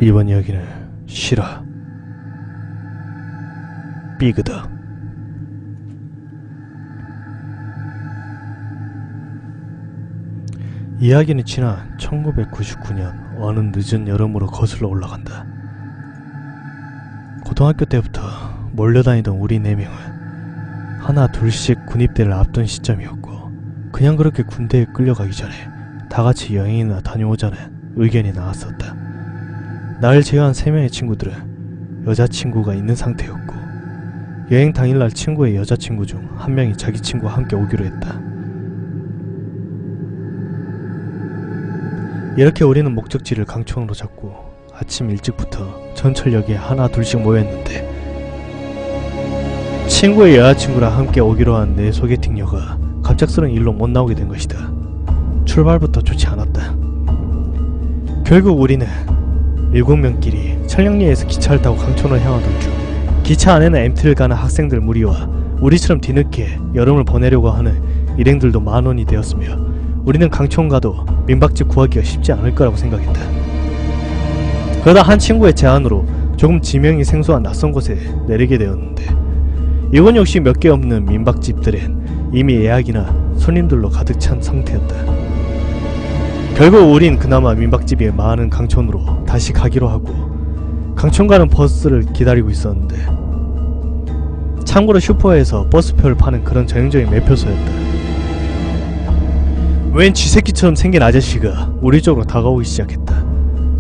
이번 이야기는 실화 삐그다. 이야기는 지난 1999년 어느 늦은 여름으로 거슬러 올라간다. 고등학교 때부터 몰려다니던 우리 4명은 하나 둘씩 군입대를 앞둔 시점이었고, 그냥 그렇게 군대에 끌려가기 전에 다같이 여행이나 다녀오자는 의견이 나왔었다. 날 제외한 3명의 친구들은 여자친구가 있는 상태였고, 여행 당일날 친구의 여자친구 중 한 명이 자기 친구와 함께 오기로 했다. 이렇게 우리는 목적지를 강촌으로 잡고 아침 일찍부터 전철역에 하나 둘씩 모였는데, 친구의 여자친구랑 함께 오기로 한 내 소개팅녀가 갑작스런 일로 못 나오게 된 것이다. 출발부터 좋지 않았다. 결국 우리는 7명끼리 천령리에서 기차를 타고 강촌을 향하던 중, 기차 안에는 MT를 가는 학생들 무리와 우리처럼 뒤늦게 여름을 보내려고 하는 일행들도 만원이 되었으며, 우리는 강촌 가도 민박집 구하기가 쉽지 않을 거라고 생각했다. 그러다 한 친구의 제안으로 조금 지명이 생소한 낯선 곳에 내리게 되었는데, 이건 역시 몇 개 없는 민박집들엔 이미 예약이나 손님들로 가득 찬 상태였다. 결국 우린 그나마 민박집이 많은 강촌으로 다시 가기로 하고 강촌 가는 버스를 기다리고 있었는데, 참고로 슈퍼에서 버스표를 파는 그런 전형적인 매표소였다. 웬 쥐새끼처럼 생긴 아저씨가 우리 쪽으로 다가오기 시작했다.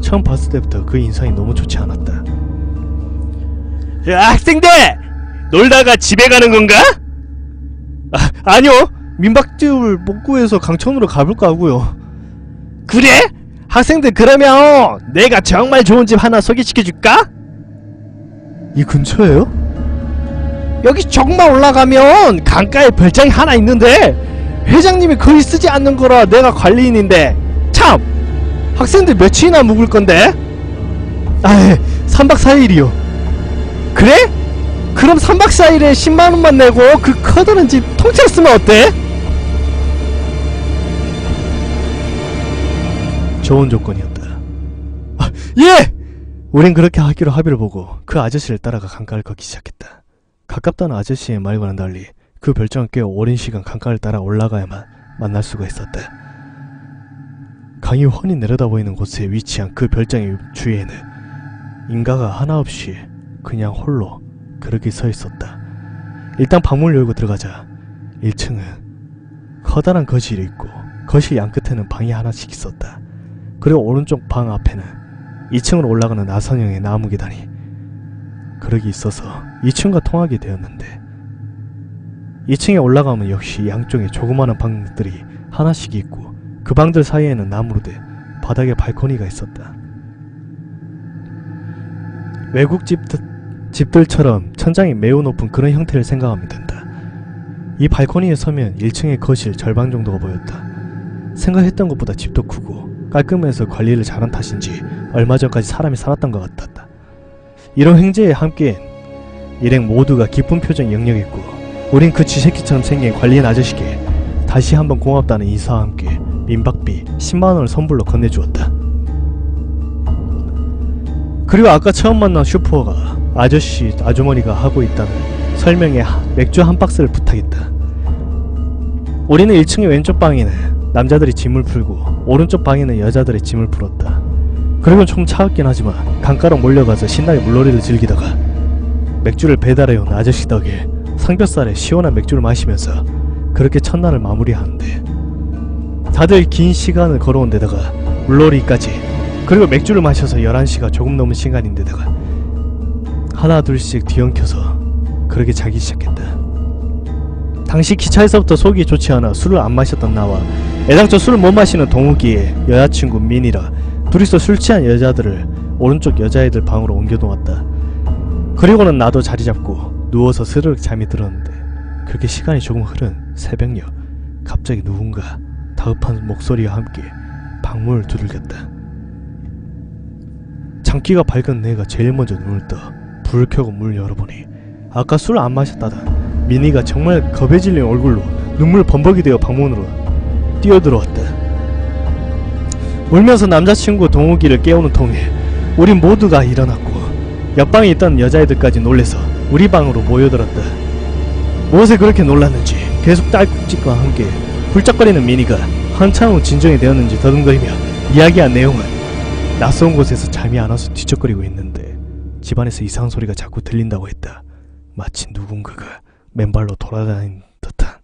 처음 봤을 때부터 그 인상이 너무 좋지 않았다. 야, 학생들! 놀다가 집에 가는 건가? 아니요! 민박집을 못 구해서 강촌으로 가볼까 하고요. 그래? 학생들, 그러면 내가 정말 좋은 집 하나 소개시켜줄까? 이 근처에요? 여기 조금만 올라가면 강가에 별장이 하나 있는데 회장님이 거의 쓰지 않는 거라 내가 관리인인데, 참! 학생들 며칠이나 묵을 건데? 3박 4일이요. 그래? 그럼 3박 4일에 10만원만 내고 그 커다란 집 통째로 쓰면 어때? 좋은 조건이었다. 예! 우린 그렇게 하기로 합의를 보고 그 아저씨를 따라가 강가를 걷기 시작했다. 가깝다는 아저씨의 말과는 달리 그 별장은 꽤 오랜 시간 강가를 따라 올라가야만 만날 수가 있었다. 강이 훤히 내려다 보이는 곳에 위치한 그 별장의 주위에는 인가가 하나 없이 그냥 홀로 그렇게 서 있었다. 일단 방문을 열고 들어가자 1층은 커다란 거실이 있고, 거실 양끝에는 방이 하나씩 있었다. 그리고 오른쪽 방 앞에는 2층으로 올라가는 나선형의 나무 계단이 그러기 있어서 2층과 통하게 되었는데, 2층에 올라가면 역시 양쪽에 조그마한 방들이 하나씩 있고, 그 방들 사이에는 나무로 된 바닥에 발코니가 있었다. 외국 집들처럼 천장이 매우 높은 그런 형태를 생각하면 된다. 이 발코니에 서면 1층의 거실 절반 정도가 보였다. 생각했던 것보다 집도 크고 깔끔해서 관리를 잘한 탓인지 얼마 전까지 사람이 살았던 것 같았다. 이런 횡재에 함께엔 일행 모두가 기쁜 표정 역력했고, 우린 그 쥐새끼처럼 생긴 관리인 아저씨께 다시 한번 고맙다는 인사와 함께 민박비 10만원을 선불로 건네주었다. 그리고 아까 처음 만난 슈퍼가 아주머니가 하고 있다는 설명에 맥주 한 박스를 부탁했다. 우리는 1층의 왼쪽 방에는 남자들이 짐을 풀고 오른쪽 방에는 여자들의 짐을 풀었다. 그리고 좀 차갑긴 하지만 강가로 몰려가서 신나게 물놀이를 즐기다가 맥주를 배달해온 아저씨 덕에 삼겹살에 시원한 맥주를 마시면서 그렇게 첫날을 마무리하는데, 다들 긴 시간을 걸어온 데다가 물놀이까지, 그리고 맥주를 마셔서 11시가 조금 넘은 시간인데다가 하나 둘씩 뒤엉켜서 그렇게 자기 시작했다. 당시 기차에서부터 속이 좋지 않아 술을 안 마셨던 나와 애당초 술을 못 마시는 동욱이의 여자친구 민이라 둘이서 술 취한 여자들을 오른쪽 여자애들 방으로 옮겨놓았다. 그리고는 나도 자리 잡고 누워서 스르륵 잠이 들었는데, 그렇게 시간이 조금 흐른 새벽녘, 갑자기 누군가 다급한 목소리와 함께 방문을 두들겼다. 장기가 밝은 내가 제일 먼저 눈을 떠 불을 켜고 문을 열어보니, 아까 술 안 마셨다던 미니가 정말 겁에 질린 얼굴로 눈물 범벅이 되어 방문으로 뛰어들어왔다. 울면서 남자친구 동욱이를 깨우는 통에 우린 모두가 일어났고 옆방에 있던 여자애들까지 놀래서 우리 방으로 모여들었다. 무엇에 그렇게 놀랐는지 계속 딸꾹질과 함께 훌쩍거리는 미니가 한참 후 진정이 되었는지 더듬거리며 이야기한 내용은 낯선 곳에서 잠이 안 와서 뒤척거리고 있는데 집안에서 이상한 소리가 자꾸 들린다고 했다. 마치 누군가가 맨발로 돌아다니는 듯한.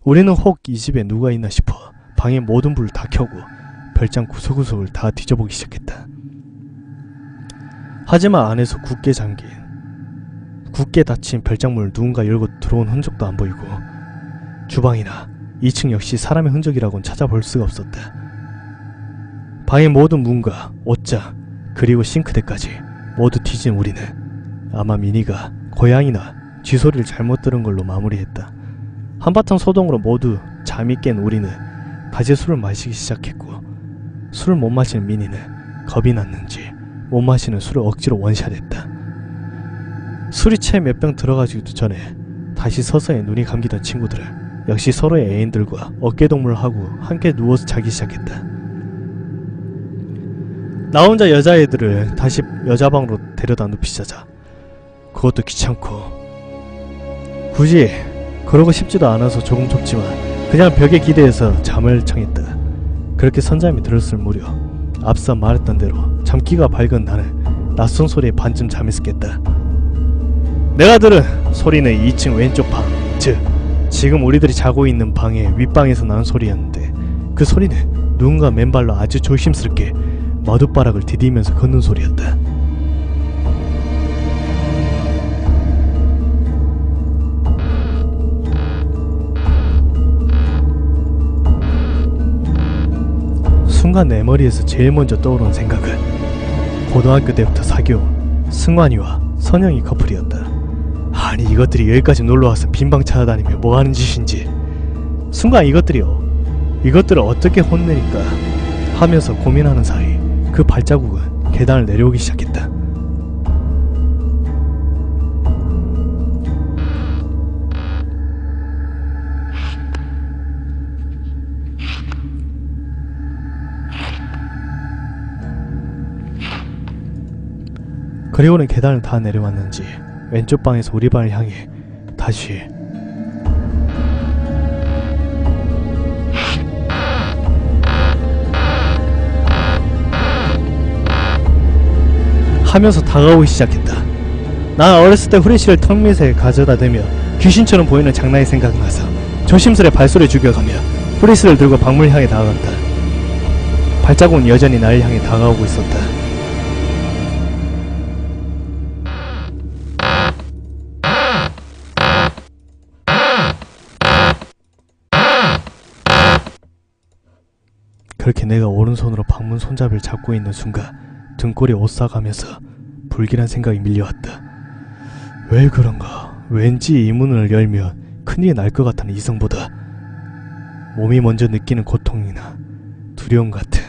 우리는 혹 이 집에 누가 있나 싶어 방의 모든 불을 다 켜고 별장 구석구석을 다 뒤져보기 시작했다. 하지만 안에서 굳게 닫힌 별장문을 누군가 열고 들어온 흔적도 안 보이고 주방이나 2층 역시 사람의 흔적이라고는 찾아볼 수가 없었다. 방의 모든 문과 옷장 그리고 싱크대까지 모두 뒤진 우리는 아마 미니가 고양이나 쥐소리를 잘못 들은 걸로 마무리했다. 한바탕 소동으로 모두 잠이 깬 우리는 다시 술을 마시기 시작했고 술을 못 마시는 미니는 겁이 났는지 못 마시는 술을 억지로 원샷했다. 술이 채 몇 병 들어가기도 전에 다시 서서히 눈이 감기던 친구들은 역시 서로의 애인들과 어깨동무를 하고 함께 누워서 자기 시작했다. 나 혼자 여자애들을 다시 여자방으로 데려다 눕히자자 그것도 귀찮고 굳이 그러고 싶지도 않아서 조금 좁지만 그냥 벽에 기대해서 잠을 청했다. 그렇게 선잠이 들었을 무렵 앞서 말했던 대로 잠기가 밝은 나는 낯선 소리에 반쯤 잠에서 깼다. 내가 들은 소리는 2층 왼쪽 방, 즉 지금 우리들이 자고 있는 방의 윗방에서 나는 소리였는데 그 소리는 누군가 맨발로 아주 조심스럽게 마룻바락을 디디면서 걷는 소리였다. 순간 내 머리에서 제일 먼저 떠오른 생각은 고등학교 때부터 사귀어온 승환이와 선영이 커플이었다. 아니 이것들이 여기까지 놀러와서 빈방 찾아다니며 뭐하는 짓인지. 순간 이것들을 어떻게 혼내니까 하면서 고민하는 사이 그 발자국은 계단을 내려오기 시작했다. 그리고는 계단을 다 내려왔는지 왼쪽 방에서 우리 방을 향해 다시 하면서 다가오기 시작했다. 난 어렸을 때 후레쉬를 턱 밑에 가져다 대며 귀신처럼 보이는 장난이 생각나서 조심스레 발소리 죽여가며 후레쉬를 들고 방문을 향해 다가갔다. 발자국은 여전히 나를 향해 다가오고 있었다. 그렇게 내가 오른손으로 방문 손잡이를 잡고 있는 순간 등골이 오싹하면서 불길한 생각이 밀려왔다. 왜 그런가? 왠지 이 문을 열면 큰일이 날 것 같다는 이성보다 몸이 먼저 느끼는 고통이나 두려움 같은.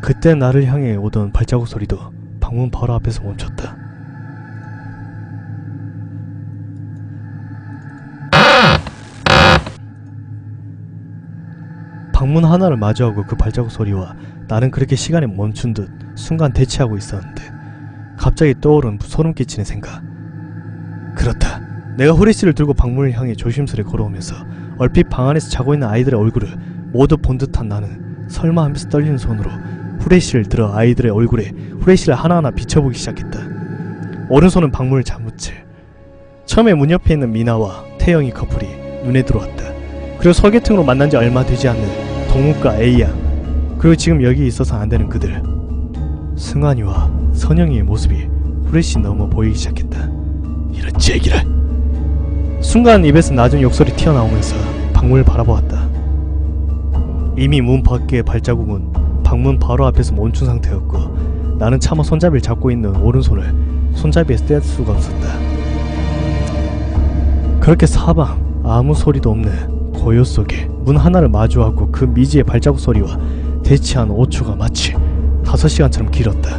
그때 나를 향해 오던 발자국 소리도 방문 바로 앞에서 멈췄다. 방문 하나를 마주하고 그 발자국 소리와 나는 그렇게 시간이 멈춘 듯 순간 대치하고 있었는데 갑자기 떠오른 소름 끼치는 생각. 그렇다. 내가 후레쉬를 들고 방문을 향해 조심스레 걸어오면서 얼핏 방 안에서 자고 있는 아이들의 얼굴을 모두 본 듯한 나는 설마 하면서 떨리는 손으로 후레쉬를 들어 아이들의 얼굴에 후레쉬를 하나하나 비춰보기 시작했다. 오른손은 방문을 잡은 채 처음에 문 옆에 있는 미나와 태영이 커플이 눈에 들어왔다. 그리고 소개팅으로 만난 지 얼마 되지 않는 동욱과 A양, 그리고 지금 여기 있어서 안 되는 그들 승환이와 선영이의 모습이 후레쉬 넘어 보이기 시작했다. 이런 제기를. 순간 입에서 낮은 욕설이 튀어나오면서 방문을 바라보았다. 이미 문 밖의 발자국은 방문 바로 앞에서 멈춘 상태였고 나는 차마 손잡이를 잡고 있는 오른손을 손잡이에서 뗄 수가 없었다. 그렇게 사방 아무 소리도 없는 고요 속에 문 하나를 마주하고 그 미지의 발자국 소리와 대치한 5초가 마치 5시간처럼 길었다.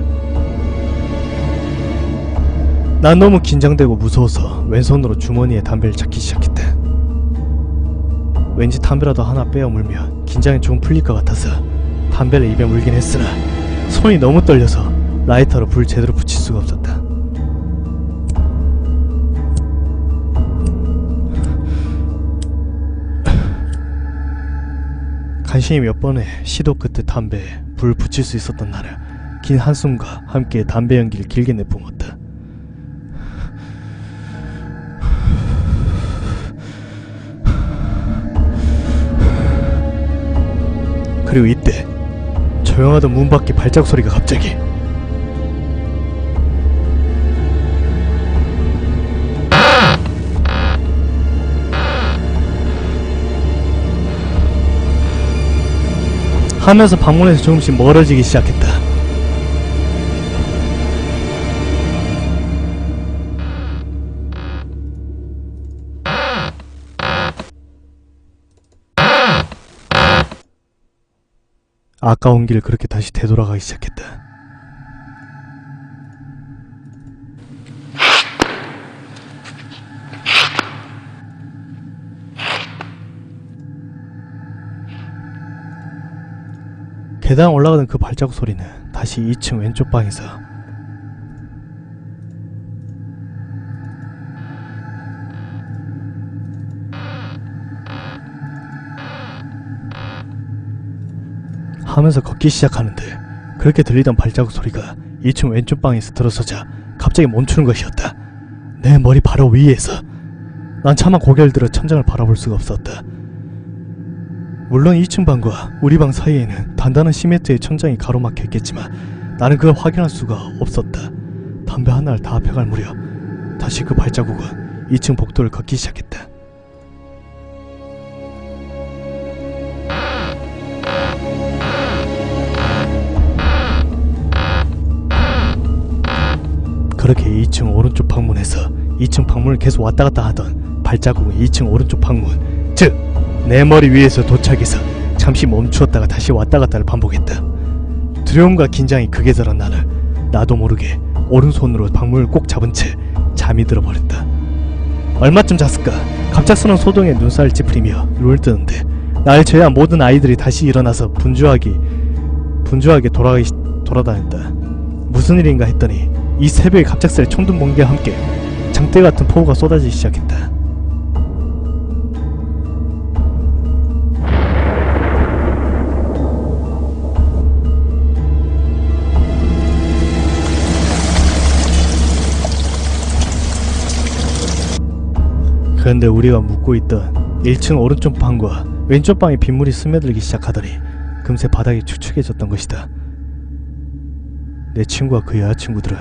난 너무 긴장되고 무서워서 왼손으로 주머니에 담배를 찾기 시작했다. 왠지 담배라도 하나 빼어 물면 긴장이 좀 풀릴 것 같아서 담배를 입에 물긴 했으나 손이 너무 떨려서 라이터로 불 제대로 붙일 수가 없었다. 간신히 몇 번의 시도 끝에 담배에 불 붙일 수 있었던 나를 긴 한숨과 함께 담배 연기를 길게 내뿜었다. 그리고 이때 조용하던 문 밖에 발자국 소리가 갑자기 하면서 방문에서 조금씩 멀어지기 시작했다. 아까운 길 그렇게 다시 되돌아가기 시작했다. 계단 올라가던 그 발자국 소리는 다시 2층 왼쪽 방에서 하면서 걷기 시작하는데 그렇게 들리던 발자국 소리가 2층 왼쪽 방에서 들어서자 갑자기 멈추는 것이었다. 내 머리 바로 위에서. 난 차마 고개를 들어 천장을 바라볼 수가 없었다. 물론 2층 방과 우리 방 사이에는 단단한 시멘트의 천장이 가로막혀 있겠지만 나는 그걸 확인할 수가 없었다. 담배 하나를 다 합해갈 무렵 다시 그 발자국은 2층 복도를 걷기 시작했다. 그렇게 2층 오른쪽 방문에서 2층 방문을 계속 왔다 갔다 하던 발자국은 2층 오른쪽 방문, 즉 내 머리 위에서 도착해서 잠시 멈추었다가 다시 왔다 갔다를 반복했다. 두려움과 긴장이 극에 달한 나는 나도 모르게 오른손으로 방문을 꼭 잡은 채 잠이 들어버렸다. 얼마쯤 잤을까? 갑작스러운 소동에 눈살을 찌푸리며 눈을 뜨는데 날 제외한 모든 아이들이 다시 일어나서 분주하게 돌아다녔다. 무슨 일인가 했더니 이 새벽에 갑작스레 총등 번개와 함께 장대 같은 폭우가 쏟아지기 시작했다. 그런데 우리가 묵고 있던 1층 오른쪽 방과 왼쪽 방에 빗물이 스며들기 시작하더니 금세 바닥이 축축해졌던 것이다. 내 친구와 그 여자친구들은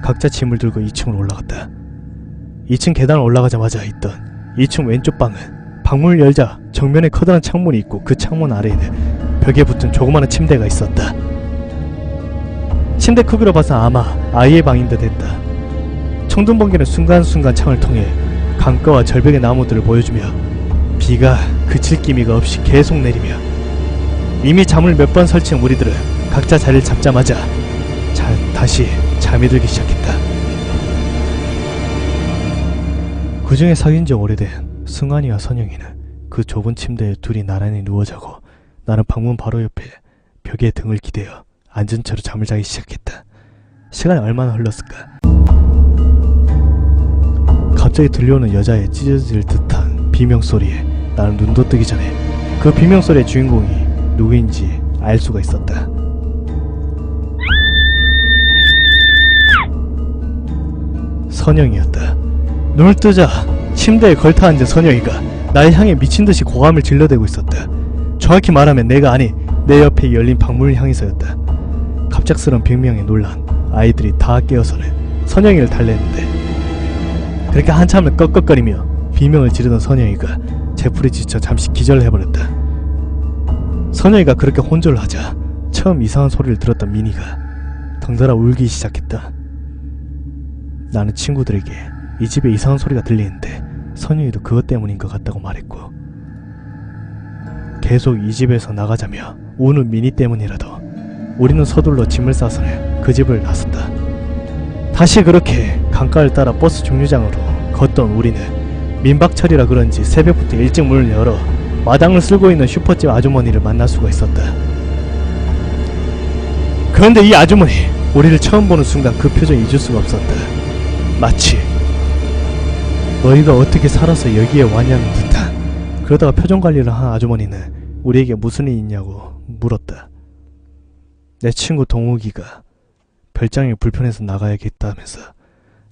각자 짐을 들고 2층으로 올라갔다. 2층 계단을 올라가자마자 있던 2층 왼쪽 방은 방문을 열자 정면에 커다란 창문이 있고 그 창문 아래에는 벽에 붙은 조그마한 침대가 있었다. 침대 크기로 봐서 아마 아이의 방인 듯 했다. 청둥번개는 순간순간 창을 통해 강가와 절벽의 나무들을 보여주며 비가 그칠 기미가 없이 계속 내리며 이미 잠을 몇 번 설친 우리들은 각자 자리를 잡자마자 다시 잠이 들기 시작했다. 그 중에 사귄 지 오래된 승환이와 선영이는 그 좁은 침대에 둘이 나란히 누워자고 나는 방문 바로 옆에 벽에 등을 기대어 앉은 채로 잠을 자기 시작했다. 시간이 얼마나 흘렀을까? 갑자기 들려오는 여자의 찢어질 듯한 비명소리에 나는 눈도 뜨기 전에 그 비명소리의 주인공이 누구인지 알 수가 있었다. 선영이었다. 눈을 뜨자 침대에 걸터앉은 선영이가 날 향해 미친듯이 고함을 질러대고 있었다. 정확히 말하면 내가 아닌 내 옆에 열린 방문을 향해서였다. 갑작스런 비명에 놀란 아이들이 다 깨어서는 선영이를 달랬는데 그렇게 한참을 꺽꺽거리며 비명을 지르던 선영이가 제풀이 지쳐 잠시 기절을 해버렸다. 선영이가 그렇게 혼절을 하자 처음 이상한 소리를 들었던 미니가 덩달아 울기 시작했다. 나는 친구들에게 이 집에 이상한 소리가 들리는데 선영이도 그것 때문인 것 같다고 말했고 계속 이 집에서 나가자며 우는 미니 때문이라도 우리는 서둘러 짐을 싸서는 그 집을 나섰다. 다시 그렇게 강가를 따라 버스 정류장으로 걷던 우리는 민박철이라 그런지 새벽부터 일찍 문을 열어 마당을 쓸고 있는 슈퍼집 아주머니를 만날 수가 있었다. 그런데 이 아주머니 우리를 처음 보는 순간 그 표정이 잊을 수가 없었다. 마치 너희가 어떻게 살아서 여기에 왔냐는 듯한. 그러다가 표정 관리를 한 아주머니는 우리에게 무슨 일이 있냐고 물었다. 내 친구 동욱이가 별장이 불편해서 나가야겠다면서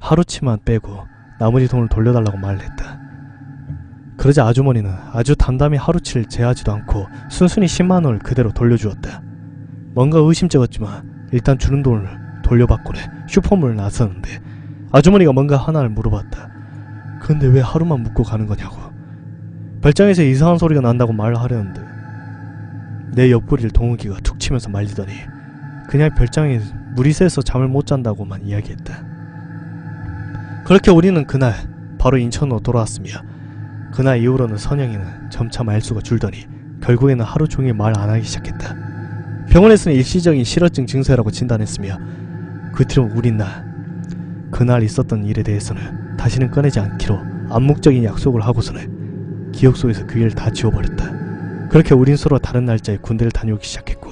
하루치만 빼고 나머지 돈을 돌려달라고 말을 했다. 그러자 아주머니는 아주 담담히 하루치를 제하지도 않고 순순히 10만원을 그대로 돌려주었다. 뭔가 의심쩍었지만 일단 주는 돈을 돌려받고는 슈퍼몰을 나섰는데 아주머니가 뭔가 하나를 물어봤다. 근데 왜 하루만 묵고 가는 거냐고. 별장에서 이상한 소리가 난다고 말을 하려는데 내 옆구리를 동욱이가 툭 치면서 말리더니 그냥 별장에 물이 새서 잠을 못 잔다고만 이야기했다. 그렇게 우리는 그날 바로 인천으로 돌아왔으며 그날 이후로는 선영이는 점차 말수가 줄더니 결국에는 하루 종일 말 안 하기 시작했다. 병원에서는 일시적인 실어증 증세라고 진단했으며 그 뒤로 우린 그날 있었던 일에 대해서는 다시는 꺼내지 않기로 암묵적인 약속을 하고서는 기억 속에서 그 일을 다 지워버렸다. 그렇게 우린 서로 다른 날짜에 군대를 다녀오기 시작했고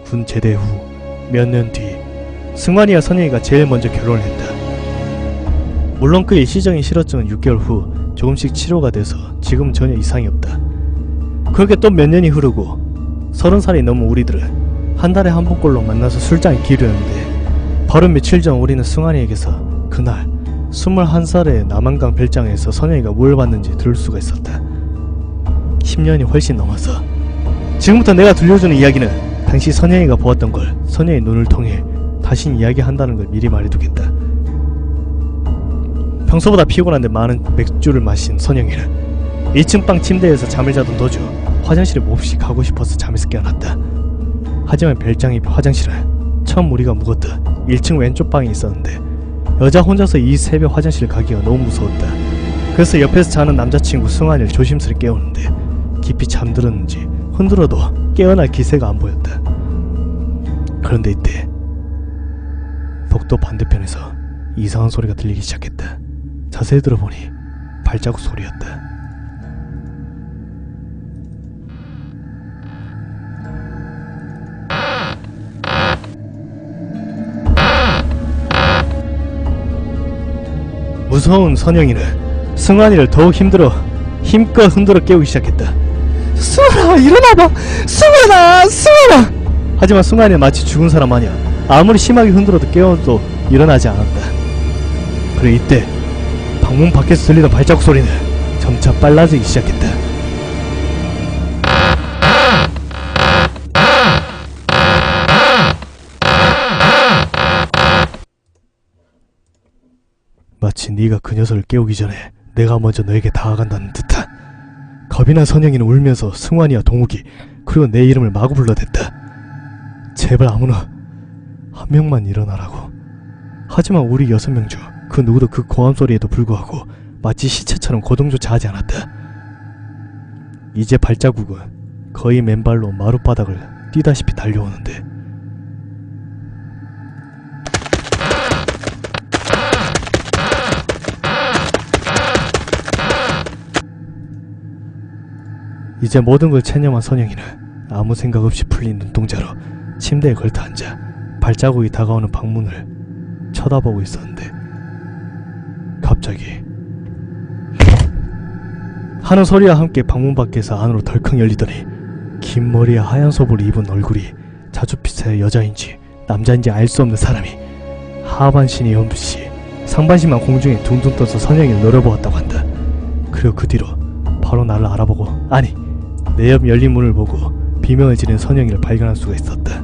군 제대 후 몇 년 뒤 승환이와 선영이가 제일 먼저 결혼을 했다. 물론 그 일시적인 실어증은 6개월 후 조금씩 치료가 돼서 지금은 전혀 이상이 없다. 그렇게 또 몇 년이 흐르고 30살이 넘은 우리들은 한 달에 한 번꼴로 만나서 술장에 기르였는데 바로 며칠 전 우리는 승환이에게서 그날 21살의 남한강 별장에서 선영이가 뭘 봤는지 들을 수가 있었다. 10년이 훨씬 넘어서 지금부터 내가 들려주는 이야기는 당시 선영이가 보았던 걸 선영의 눈을 통해 다시 이야기한다는 걸 미리 말해두겠다. 평소보다 피곤한데 많은 맥주를 마신 선영이는 1층 방 침대에서 잠을 자던 도중 화장실에 몹시 가고 싶어서 잠에서 깨어났다. 하지만 별장의 화장실은 처음 우리가 묵었던 1층 왼쪽 방에 있었는데 여자 혼자서 이 새벽 화장실 가기가 너무 무서웠다. 그래서 옆에서 자는 남자친구 승환이를 조심스레 깨우는데 깊이 잠들었는지 흔들어도 깨어날 기세가 안 보였다. 그런데 이때 복도 반대편에서 이상한 소리가 들리기 시작했다. 자세히 들어보니 발자국 소리였다. 무서운 선영이는 승환이를 더욱 힘껏 흔들어 깨우기 시작했다. 승환아 일어나봐! 승환아! 하지만 승환이는 마치 죽은 사람 마냥 아무리 심하게 흔들어도 깨워도 일어나지 않았다. 그래 이때 방문 밖에서 들리던 발자국 소리는 점차 빨라지기 시작했다. 마치 네가 그 녀석을 깨우기 전에 내가 먼저 너에게 다가간다는 듯한. 겁이 난 선영이는 울면서 승환이와 동욱이 그리고 내 이름을 마구 불러댔다. 제발 아무나 한 명만 일어나라고. 하지만 우리 6명 중 그 누구도 그 고함 소리에도 불구하고 마치 시체처럼 거동조차 하지 않았다. 이제 발자국은 거의 맨발로 마룻바닥을 뛰다시피 달려오는데 이제 모든 걸 체념한 선영이는 아무 생각 없이 풀린 눈동자로 침대에 걸터 앉아 발자국이 다가오는 방문을 쳐다보고 있었는데 갑자기 하는 소리와 함께 방문 밖에서 안으로 덜컥 열리더니 긴 머리에 하얀 소복을 입은 얼굴이 자주빛의 여자인지 남자인지 알 수 없는 사람이 하반신이 없이 상반신만 공중에 둥둥 떠서 선영이를 노려보았다고 한다. 그리고 그 뒤로 바로 나를 알아보고 아니 내 옆 열린 문을 보고 비명을 지르는 선영이를 발견할 수가 있었다.